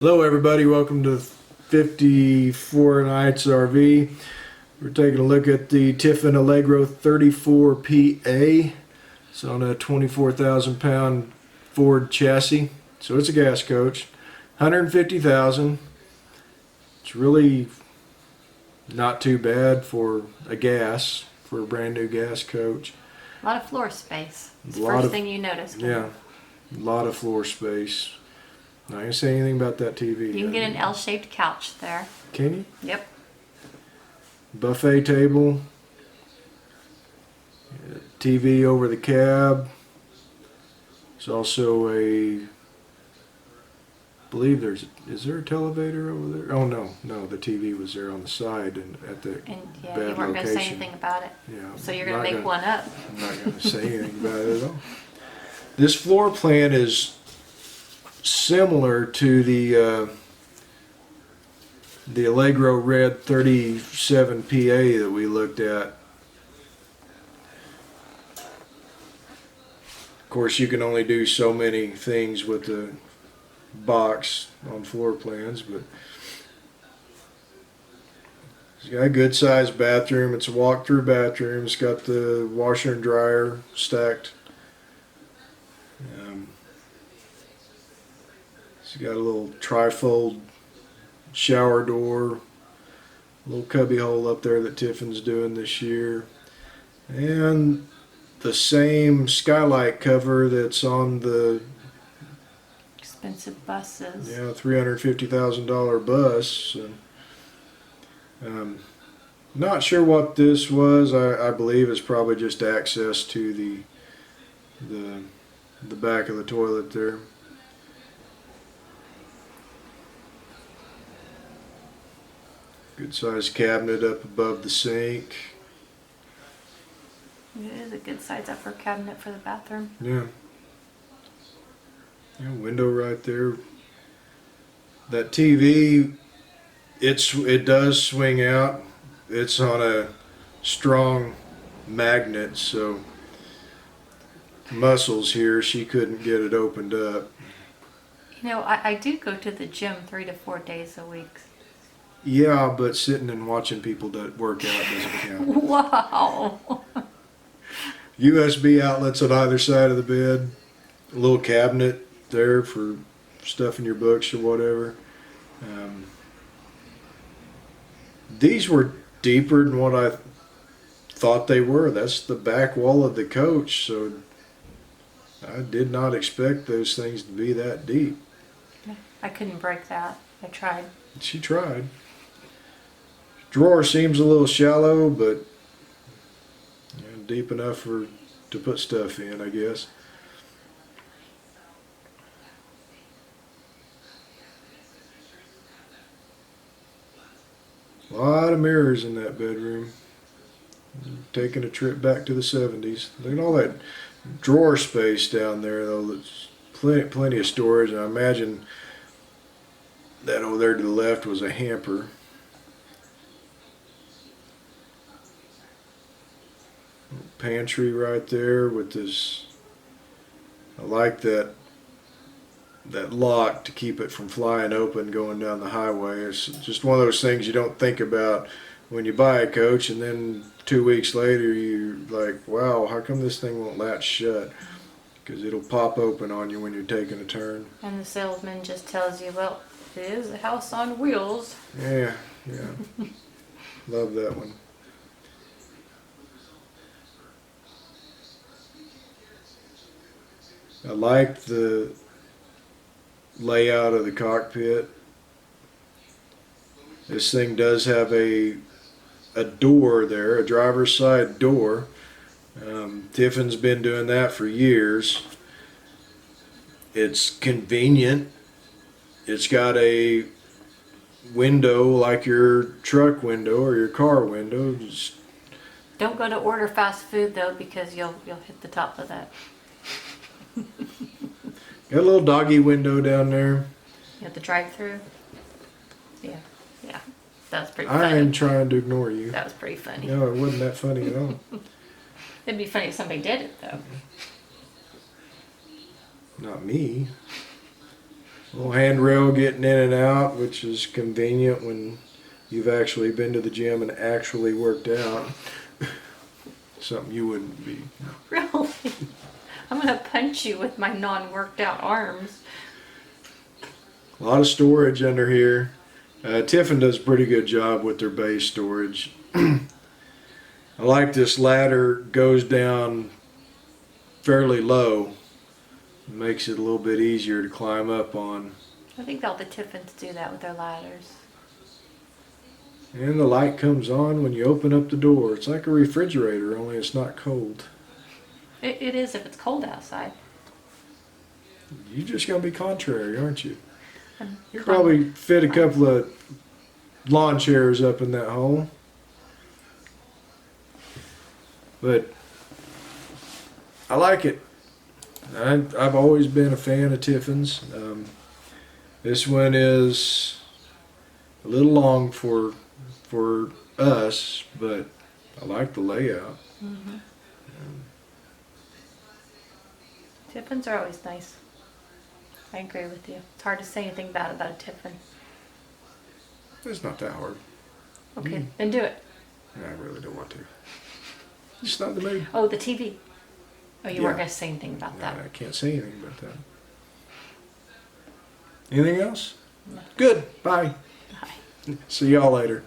Hello everybody, welcome to 54 Nights RV. We're taking a look at the Tiffin Allegro 34PA. It's on a 24,000 pound Ford chassis. So it's a gas coach. 150,000. It's really not too bad for a brand new gas coach. A lot of floor space. It's the first thing you notice. Yeah, a lot of floor space. Not gonna say anything about that TV. You can get an L-shaped couch there. Can you? Yep. Buffet table. TV over the cab. There's also I believe is there a televator over there? Oh no, the TV was there on the side and at the And yeah, bad you weren't going to say location. anything about it. Yeah. So you're going to make one up. I'm not going to say anything about it at all. This floor plan is similar to the Allegro Red 37PA that we looked at. Of course, you can only do so many things with the box on floor plans, but it's got a good sized bathroom. It's a walk-through bathroom. It's got the washer and dryer stacked. It's got a little trifold shower door, a little cubby hole up there that Tiffin's doing this year, and the same skylight cover that's on the Expensive buses. $350,000 bus. Not sure what this was. I believe it's probably just access to the back of the toilet there. Good sized cabinet up above the sink. It is a good size upper cabinet for the bathroom. Yeah. Window right there. That TV, it does swing out. It's on a strong magnet, so muscles here, she couldn't get it opened up. You know, I do go to the gym 3 to 4 days a week. Yeah, but sitting and watching people work out doesn't count. Wow. USB outlets on either side of the bed. A little cabinet there for stuffing your books or whatever. These were deeper than what I thought they were. That's the back wall of the coach, so I did not expect those things to be that deep. I couldn't break that. I tried. She tried. Drawer seems a little shallow, but deep enough to put stuff in, I guess. A lot of mirrors in that bedroom. Taking a trip back to the 70s. Look at all that drawer space down there, though. That's plenty of storage. And I imagine that over there to the left was a hamper. Pantry right there with this. I like that lock to keep it from flying open going down the highway. It's just one of those things you don't think about when you buy a coach, and then 2 weeks later you're like, wow, how come this thing won't latch shut? Because it'll pop open on you when you're taking a turn. And the salesman just tells you, well, it is a house on wheels. Yeah. Love that one. I like the layout of the cockpit. This thing does have a door there, a driver's side door. Tiffin's been doing that for years. It's convenient. It's got a window like your truck window or your car window. Don't go to order fast food though, because you'll hit the top of that. Got a little doggy window down there. You have the drive-through. Yeah. That was pretty I funny. am trying to ignore you. That was pretty funny. No, it wasn't that funny at all. It'd be funny if somebody did it though. Not me. Little handrail getting in and out, which is convenient when you've actually been to the gym and actually worked out. Something you wouldn't be. Really? I'm gonna punch you with my non-worked out arms. A lot of storage under here. Tiffin does a pretty good job with their base storage. I like this ladder, goes down fairly low. Makes it a little bit easier to climb up on. I think all the Tiffins do that with their ladders. And the light comes on when you open up the door. It's like a refrigerator, only it's not cold. It is if it's cold outside. You're just going to be contrary, aren't you? You Con- probably fit a couple of lawn chairs up in that hole. But I like it. I've always been a fan of Tiffin's. This one is a little long for us, but I like the layout. Mm-hmm. Tiffins are always nice. I agree with you. It's hard to say anything bad about a Tiffin. It's not that hard. Okay, then do it. I really don't want to. It's not the mood. Oh, the TV. Oh, you weren't Yeah. going to say anything about No, that. I can't say anything about that. Anything else? No. Good. Bye. Bye. See y'all later.